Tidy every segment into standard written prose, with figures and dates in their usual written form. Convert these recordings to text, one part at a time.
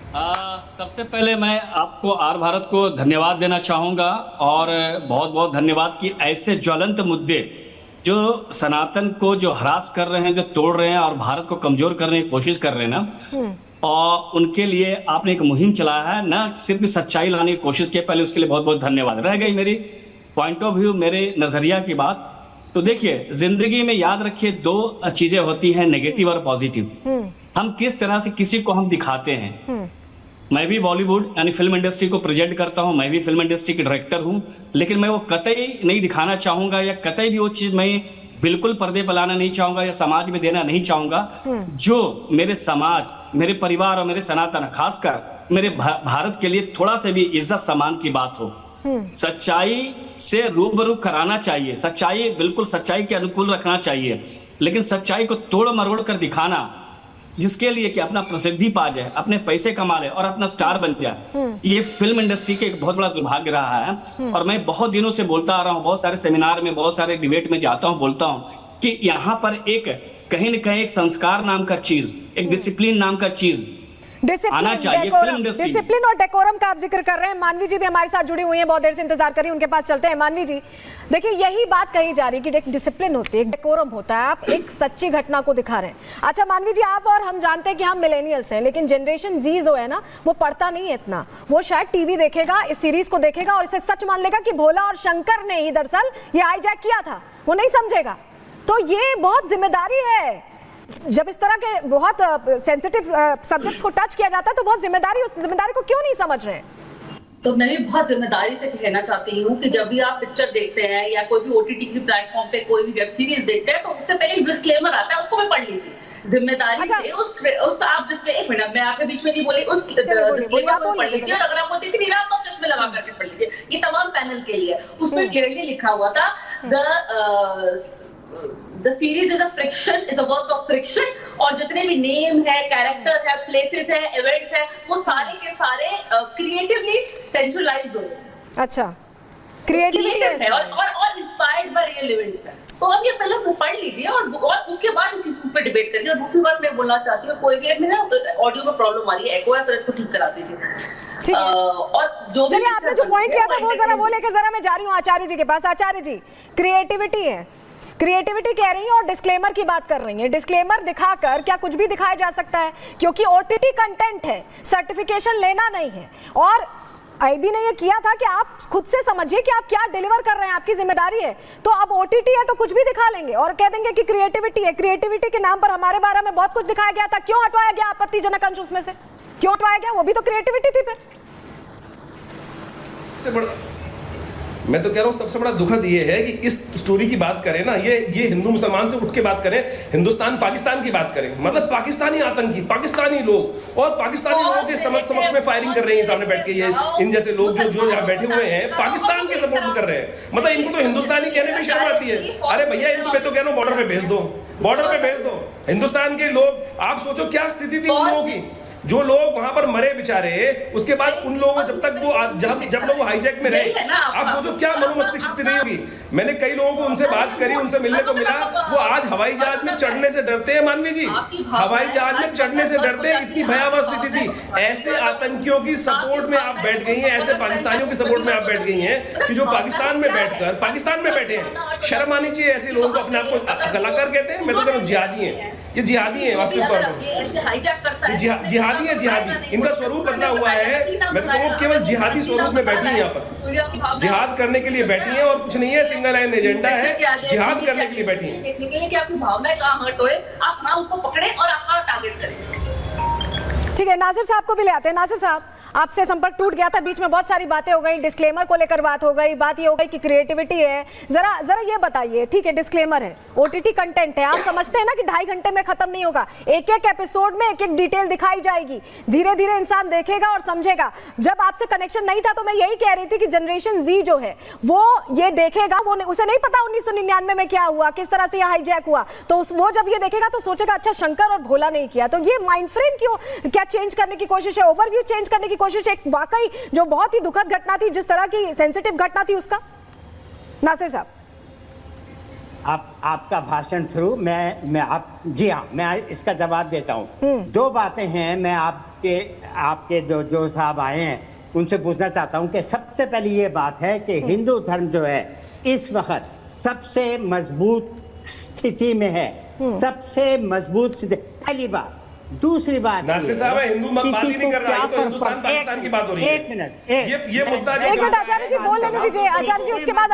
सबसे पहले मैं आपको आर भारत को धन्यवाद देना चाहूँगा और बहुत-बहुत धन्यवाद कि ऐसे ज्वलंत मुद्दे जो सनातन को जो हरास कर रहे हैं, जो तोड़ रहे हैं और भारत को कमज़ोर करने की कोशिश कर रहे हैं ना, और उनके लिए आपने एक मुहिम चलाया है, ना सिर्फ़ सच्चाई लाने की कोशिश की है, पहले उसके लिए बहुत-बहुत धन्यवाद। रह गई मेरी पॉइंट ऑफ व्यू, मेरे नज़रिया की बात, तो देखिए, ज़िंदगी में याद रखिए 2 चीज़ें होती हैं, नेगेटिव और पॉज़िटिव। हम किस तरह से किसी को हम दिखाते हैं। मैं भी बॉलीवुड यानी फ़िल्म इंडस्ट्री को प्रेज़ेंट करता हूँ, मैं भी फ़िल्म इंडस्ट्री की डायरेक्टर हूँ, लेकिन मैं वो कतई नहीं दिखाना चाहूँगा या कतई भी वो चीज़ मैं बिल्कुल पर्दे पे लाना नहीं चाहूँगा या समाज में देना नहीं चाहूँगा, जो मेरे समाज, मेरे परिवार और मेरे सनातन ख़ासकर मेरे भारत के लिए थोड़ा-सा भी इज़्ज़त सम्मान की बात हो। सच्चाई से रूबरू कराना चाहिए, सच्चाई बिल्कुल सच्चाई के अनुकूल रखना चाहिए, लेकिन सच्चाई को तोड़-मरोड़ कर दिखाना जिसके लिए कि अपना प्रसिद्धि पा जाए, अपने पैसे कमा ले और अपना स्टार बन जाए, ये फ़िल्म इंडस्ट्री के एक बहुत बड़ा दुर्भाग्य रहा है। और मैं बहुत दिनों से बोलता आ रहा हूँ, बहुत सारे सेमिनार में, बहुत सारे डिबेट में जाता हूँ, बोलता हूँ कि यहाँ पर एक कहीं न कहीं एक संस्कार नाम का चीज़, एक डिसिप्लिन नाम का चीज़ आना चाहिए फिल्म इंडस्ट्री। डिसिप्लिन और डेकोरम का आप जिक्र कर रहे हैं। मानवी जी भी हमारे साथ जुड़ी हुई हैं, बहुत देर से इंतजार कर रही हैं, उनके पास चलते हैं। मानवी जी, देखिए यही बात कही जा रही है कि एक डिसिप्लिन होती है, एक डेकोरम होता है, आप एक सच्ची घटना को दिखा रहे हैं। अच्छा मानवी जी, आप और हम जानते हैं कि हम मिलेनियल्स हैं, लेकिन जनरेशन जी जो है ना, वो पढ़ता नहीं है इतना। वो शायद टीवी देखेगा, इस सीरीज को देखेगा और इसे सच मान लेगा कि भोला और शंकर ने ही दरअसल ये हाईजैक किया था, वो नहीं समझेगा। तो ये बहुत जिम्मेदारी है, जब इस तरह के बहुत सेंसिटिव सब्जेक्ट्स को टच किया जाता है तो बहुत जिम्मेदारी, उस जिम्मेदारी को क्यों नहीं समझ रहे हैं? तो मैं भी बहुत जिम्मेदारी से कहना चाहती हूँ कि जब भी आप पिक्चर देखते हैं या कोई भी ओटीटी की प्लेटफॉर्म पे कोई भी वेब सीरीज देखते हैं तो उससे पहले एक डिस्क्लेमर आता है, उसको भी पढ़ लीजिए जिम्मेदारी से। उस आप डिस्प्ले, एक मिनट मैं आपके बीच में नहीं बोली, उस डिस्क्लेमर को पढ़ लीजिए और अगर आपको दिख नहीं रहा तो चश्मे लगा करके पढ़ लीजिए। ये तमाम पैनल के लिए उसमें क्लियरली लिखा हुआ था, The series is a friction, is a work of friction, और जितने भी नेम है, कैरेक्टर है, प्लेसेस है, इवेंट्स है, वो सारे के सारे क्रिएटिवली सेंट्रलाइज्ड हो। अच्छा, क्रिएटिविटी है और इंस्पायर्ड बाय रियल इवेंट्स है। तो आप ये पहले पढ़ लीजिए और उसके बाद किसी पे डिबेट करिए। और दूसरी बात मैं बोलना चाहती हूँ, कोई भी मेरा ऑडियो में प्रॉब्लम आ रही है, एको है, सर इसको ठीक करा दीजिए। और जो भी आपने जो पॉइंट किया था वो जरा वो लेके जरा मैं जा रही हूँ आचार्य जी के पास। आचार्य जी, क्रिएटिविटी है, क्रिएटिविटी कह रही हैं और डिस्क्लेमर की बात कर रही हैं। डिस्क्लेमर दिखाकर क्या कुछ भी दिखाया जा सकता है? क्योंकि ओटीटी कंटेंट है, सर्टिफिकेशन लेना नहीं है। और आईबी ने ये किया था कि आप खुद से समझिए कि आप क्या डिलीवर कर रहे हैं, आपकी जिम्मेदारी है। तो अब ओटीटी है तो कुछ भी दिखा लेंगे और कह देंगे कि क्रिएटिविटी है। क्रिएटिविटी के नाम पर हमारे बारे में बहुत कुछ दिखाया गया था, क्यों हटवाया गया आपत्तिजनक अंश उसमें से? क्यों हटवाया गया? वो भी तो क्रिएटिविटी थी। फिर मैं तो कह रहा हूँ सबसे बड़ा दुखद ये है कि इस स्टोरी की बात करें ना, ये हिंदू मुसलमान से उठ के बात करें, हिंदुस्तान पाकिस्तान की बात करें, मतलब पाकिस्तानी आतंकी, पाकिस्तानी लोग और पाकिस्तानी लोगों के समक्ष में फायरिंग कर रहे हैं सामने बैठ के। ये इन जैसे लोग जो यहाँ बैठे हुए हैं पाकिस्तान के सपोर्ट में कर रहे हैं। मतलब इनको तो हिंदुस्तानी कहने में शर्म आती है। अरे भैया, इनको मैं तो कह रहा हूँ बॉर्डर पे भेज दो, बॉर्डर पे भेज दो हिंदुस्तान के लोग। आप सोचो क्या स्थिति थी उन लोगों की, जो लोग वहां पर मरे बेचारे। उसके बाद उन लोगों जब तक वो जब लोग हाईजैक में रहे, आप सोचो क्या मनोमस्तिष्क स्थिति होगी। मैंने कई लोगों को उनसे बात करी, उनसे मिलने को मिला, वो आज हवाई जहाज में चढ़ने से डरते हैं। मानवी जी, हवाई जहाज में चढ़ने से डरते हैं, इतनी भयावह स्थिति थी। ऐसे आतंकियों की सपोर्ट में आप बैठ गई हैं, ऐसे पाकिस्तानियों की सपोर्ट में आप बैठ गई हैं कि जो पाकिस्तान में बैठकर पाकिस्तान में बैठे हैं। शर्म आनी चाहिए ऐसे लोगों को। अपने आप को कलाकार कहते हैं, मैं तो कह रहा हूँ जिहादी हैं। ये जिहादी है वास्तविक तौर पर, जिहादी है, जिहादी। इनका स्वरूप बदला हुआ है। मैं तो कहूँ केवल जिहादी स्वरूप में बैठी है यहाँ पर, जिहाद करने के लिए बैठी है और कुछ नहीं है, सिंगल लाइन एजेंडा है, जिहाद करने के लिए बैठी है। देखने के लिए कि आपकी भावनाएं कहाँ हर्ट होए, आप ना उसको पकड़े और आपका टारगेट करें। ठीक है, नासिर साहब को भी ले आते हैं। नासिर साहब, आपसे संपर्क टूट गया था, बीच में बहुत सारी बातें हो गई, डिस्क्लेमर को लेकर बात हो गई, बात ये हो गई कि क्रिएटिविटी है। जरा ये बताइए, ठीक है डिस्क्लेमर है, ओटीटी कंटेंट है, आप समझते हैं ना कि 2.5 घंटे में खत्म नहीं होगा, एक एक एपिसोड में एक एक डिटेल दिखाई जाएगी, धीरे धीरे इंसान देखेगा और समझेगा। जब आपसे कनेक्शन नहीं था तो मैं यही कह रही थी कि जनरेशन जी जो है वो ये देखेगा, वो उसे नहीं पता 1999 में क्या हुआ, किस तरह से यह हाईजैक हुआ, तो वो जब ये देखेगा तो सोचेगा अच्छा शंकर और भोला नहीं किया। तो ये माइंड फ्रेम क्यों क्या चेंज करने की कोशिश है, ओवरव्यू चेंज करने की कोशिश, एक वाकई जो बहुत ही दुखद घटना थी, जिस तरह की सेंसिटिव घटना थी उसका। नासिर साहब, आपका भाषण थ्रू मैं आप जी हाँ, मैं इसका जवाब देता हूँ। 2 बातें हैं, मैं आप आपके जो साहब आए हैं उनसे पूछना चाहता हूं कि सबसे पहली ये बात है कि हिंदू धर्म जो है इस वक्त सबसे मजबूत स्थिति में है, सबसे मजबूत स्थिति, पहली बात। दूसरी बात, नासिर साहब हिंदू मत बात ही नहीं कर रहा है, तो हिंदुस्तान पाकिस्तान की बात हो रही है। एक मिनट, ये मुद्दा एक मिनट आचार्य जी बोल लेने दीजिए, आचार्य जी उसके बाद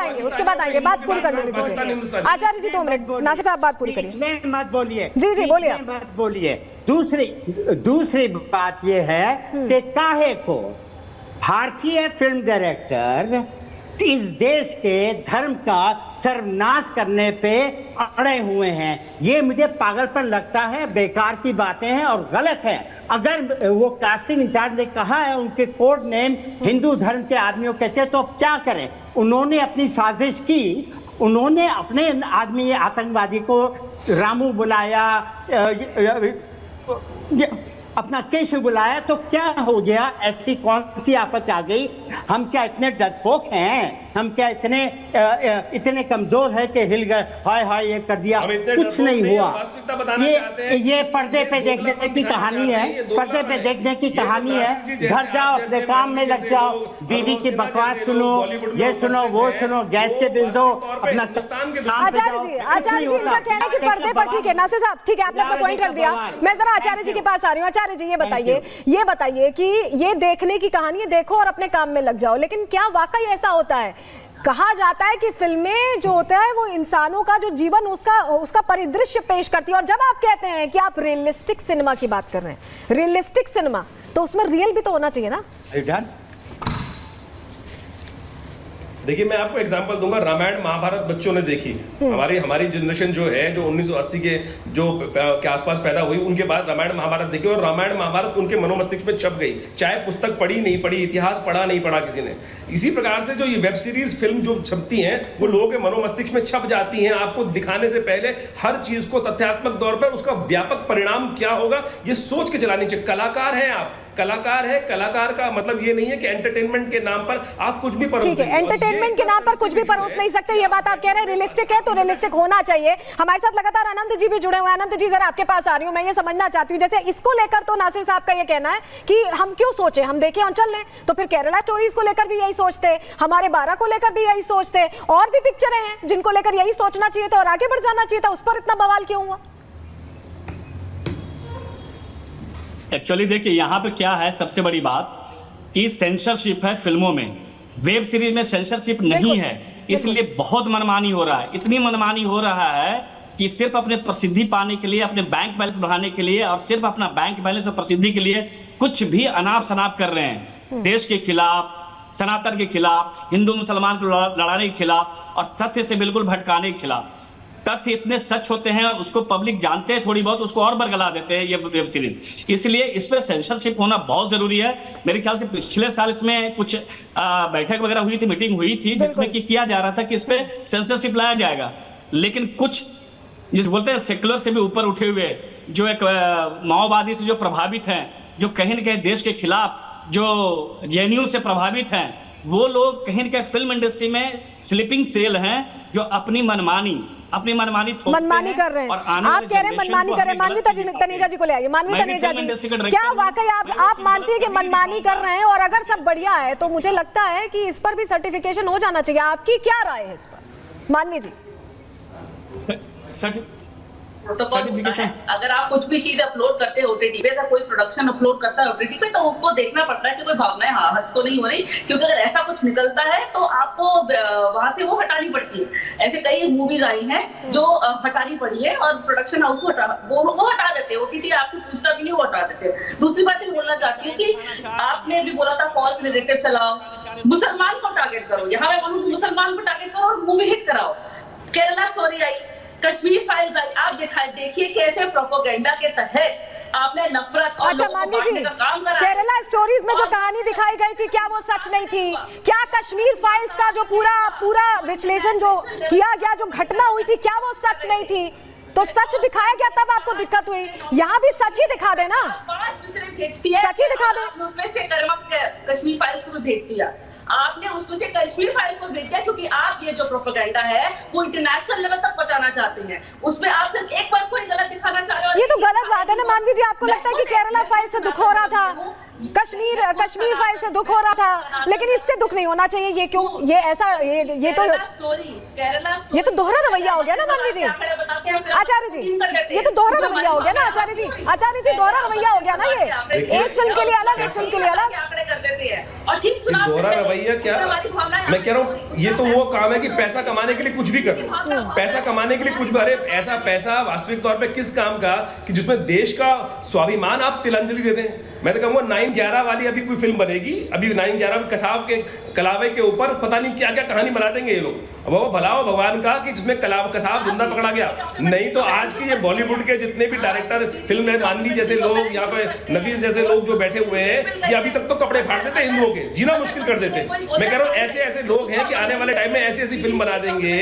आएंगे, बात पूरी करने दीजिए आचार्य जी, 2 मिनट, नासिर साहब बात पूरी करिए। इसमें मत बोलिए, जी बोलिए, मत बोलिए। दूसरी बात ये है कि काहे को भारतीय फिल्म डायरेक्टर इस देश के धर्म का सर्वनाश करने पे अड़े हुए हैं। ये मुझे पागलपन लगता है, बेकार की बातें हैं और गलत है। अगर वो कास्टिंग इंचार्ज ने कहा है उनके कोड नेम हिंदू धर्म के आदमियों कहते हैं, तो अब क्या करें? उन्होंने अपनी साजिश की, उन्होंने अपने आदमी आतंकवादी को रामू बुलाया, अपना केशव बुलाया, तो क्या हो गया? ऐसी कौन सी आफत आ गई? हम क्या इतने डरपोक हैं? हम क्या इतने कमजोर है कि हिल गए, हाय हाय ये कर दिया? कुछ नहीं हुआ। ये पर्दे पे देखने की कहानी है, पर्दे पे देखने की कहानी है। घर जाओ, अपने काम में लग जाओ, बीवी की बकवास सुनो, ये सुनो, वो सुनो, गैस के बिल दो, अपना आचार्य जी इनका कहना कि पर्दे पर, ठीक है नासिर साहब, ठीक है, आपने अपना पॉइंट रख दिया। मैं जरा आचार्य जी के पास आ रही हूँ। आचार्य जी ये बताइए कि ये देखने की कहानी है, देखो और अपने काम में लग जाओ, लेकिन क्या वाकई ऐसा होता है? कहा जाता है कि फिल्में जो होता है वो इंसानों का जो जीवन उसका परिदृश्य पेश करती है, और जब आप कहते हैं कि आप रियलिस्टिक सिनेमा की बात कर रहे हैं, रियलिस्टिक सिनेमा, तो उसमें रियल भी तो होना चाहिए ना? देखिए मैं आपको एग्जांपल दूंगा, रामायण महाभारत बच्चों ने देखी, हमारी जनरेशन जो है, जो 1980 के आसपास पैदा हुई, उनके बाद रामायण महाभारत देखी, और रामायण महाभारत उनके मनोमस्तिष्क में छप गई, चाहे पुस्तक पढ़ी नहीं पढ़ी, इतिहास पढ़ा नहीं पढ़ा किसी ने। इसी प्रकार से जो ये वेब सीरीज फिल्म जो छपती हैं, वो लोगों के मनोमस्तिष्क में छप जाती हैं। आपको दिखाने से पहले हर चीज को तथ्यात्मक तौर पर उसका व्यापक परिणाम क्या होगा ये सोच के चलानी चाहिए। कलाकार हैं आप, कलाकार है, कलाकार का मतलब ये नहीं है कि एंटरटेनमेंट के नाम पर आप कुछ भी परोस, ठीक है, एंटरटेनमेंट के नाम पर कुछ भी परोस नहीं सकते, ये बात आप कह रहे हैं। रियलिस्टिक है तो रियलिस्टिक होना चाहिए। हमारे साथ लगातार अनंत जी भी जुड़े हुए हैं। अनंत जी जरा आपके पास आ रही हूं, मैं ये समझना चाहती हूँ, जैसे इसको लेकर तो नासिर साहब का ये कहना है कि हम क्यों सोचे, हम देखें और चल लें, तो फिर केरला स्टोरीज को लेकर भी यही सोचते, हमारे 12 को लेकर भी यही सोचते, और भी पिक्चरें हैं जिनको लेकर यही सोचना चाहिए था और आगे बढ़ जाना चाहिए था, उस पर इतना बवाल क्यों हुआ? एक्चुअली देखिए यहाँ पे क्या है, सबसे बड़ी बात कि सेंसरशिप है फिल्मों में, वेब सीरीज में सेंसरशिप नहीं है, इसलिए बहुत मनमानी हो रहा है। इतनी मनमानी हो रहा है कि सिर्फ अपने प्रसिद्धि पाने के लिए, अपने बैंक बैलेंस बढ़ाने के लिए, और सिर्फ अपना बैंक बैलेंस और प्रसिद्धि के लिए कुछ भी अनाप शनाप कर रहे हैं, देश के खिलाफ, सनातन के खिलाफ, हिंदू मुसलमान को लड़ाने के खिलाफ, और तथ्य से बिल्कुल भटकाने के खिलाफ। तथ्य इतने सच होते हैं, उसको पब्लिक जानते हैं थोड़ी बहुत, उसको और बरगला देते हैं ये वेब सीरीज। इसलिए इस पर सेंसरशिप होना बहुत जरूरी है। मेरे ख्याल से पिछले साल इसमें कुछ बैठक वगैरह हुई थी, मीटिंग हुई थी, जिसमें कि किया जा रहा था कि इस पे सेंसरशिप लाया जाएगा, लेकिन कुछ जिस बोलते हैं सेक्युलर से भी ऊपर उठे हुए, जो एक माओवादी से जो प्रभावित हैं, जो कहीं न कहीं देश के खिलाफ, जो जेएनयू से प्रभावित हैं, वो लोग कहीं न कहीं फिल्म इंडस्ट्री में स्लीपिंग सेल हैं, जो अपनी मनमानी कर रहे हैं। आप कह रहे हैं मनमानी कर रहे हैं। मानवी तनेजा जी को ले आइए। मानवी तनेजा जी, क्या वाकई आप मानती है कि मनमानी कर रहे हैं? और अगर सब बढ़िया है तो मुझे लगता है कि इस पर भी सर्टिफिकेशन हो जाना चाहिए। आपकी क्या राय है इस पर, मानवी जी? सर्टिफिकेशन, अगर आप कुछ भी चीज अपलोड करते हैं ओटीटी पे, अगर कोई प्रोडक्शन अपलोड करता है ओटीटी पे, तो उनको देखना पड़ता है कि कोई भावनाएं हट तो नहीं हो रही, क्योंकि अगर ऐसा कुछ निकलता है तो आपको वहां से वो हटानी पड़ती है। ऐसे कई मूवीज आई हैं जो हटानी पड़ी है और प्रोडक्शन हाउस को वो हटा देते हैं, ओटीटी आपसे पूछता भी नहीं, वो हटा देते हैं। दूसरी बात ये बोलना चाहती हूँ कि आपने भी बोला था फॉल्स नेरेटिव चलाओ, मुसलमान को टारगेट करो, यहाँ मैं बोलूँ मुसलमान को टारगेट करो और मूवी हिट कराओ। केरला स्टोरी आई, कश्मीर फाइल्स आई, आप देखिए कैसे प्रोपेगेंडा के तहत आपने नफरत और अच्छा मानवी जी, केरला स्टोरीज में जो कहानी दिखाई गई थी, क्या वो सच नहीं थी? क्या कश्मीर फाइल्स का जो पूरा विश्लेषण जो किया गया, जो घटना हुई थी, क्या वो सच नहीं थी? तो सच दिखाया गया तब आपको दिक्कत हुई। यहाँ भी सच ही दिखा देना, 5 पिक्चरें भेजती है, सच ही दिखा दे। उसमें से कश्मीर फाइल्स को भी भेज दिया। आपने उसमें से कश्मीर फाइल्स को भेज दिया क्योंकि आप ये जो प्रोपेगेंडा है वो इंटरनेशनल लेवल तक पहुंचाना चाहते हैं। उसमें आप सिर्फ एक बार को ही गलत दिखाना चाह रहे हो। ये तो गलत बात है ना मानवी जी, आपको लगता है कि केरला फाइल से दुख हो रहा था, कश्मीर फाइल से दुख हो रहा था, लेकिन इससे दुख नहीं होना चाहिए, ये क्यों? ये ऐसा ये तो ये तो दोहरा रवैया हो गया ना मानवी जी। आचार्य जी, ये तो दोहरा रवैया हो गया ना आचार्य जी। आचार्य जी, दोहरा रवैया हो गया ना ये, एक फिल्म के लिए अलग, एक फिल्म के लिए अलग आंकड़े कर देते हैं और ठीक चुनाव दोहरा रवैया क्या? मैं कह रहा हूँ ये तो वो काम है कि पैसा कमाने के लिए कुछ भी कर लो, पैसा कमाने के लिए कुछ भी। अरे ऐसा पैसा वास्तविक तौर पे किस काम का कि जिसमें देश का स्वाभिमान आप तिलांजलि दे दें। मैं तो कहूँगा 9/11 वाली अभी कोई फिल्म बनेगी, अभी 9/11 कसाब के कलावे के ऊपर पता नहीं क्या क्या कहानी बना देंगे ये लोग। अब वो भला हो भगवान का कि जिसमें कसाब जिंदा पकड़ा गया, नहीं तो आज की ये बॉलीवुड के जितने भी डायरेक्टर, फिल्म है मानवी जैसे लोग, यहाँ पे नफीस जैसे लोग जो बैठे हुए हैं, ये अभी तक तो कपड़े फाड़ देते हिंदुओं के, जीना मुश्किल कर देते। मैं कह रहा हूँ ऐसे ऐसे लोग हैं कि आने वाले टाइम में ऐसी ऐसी फिल्म बना देंगे।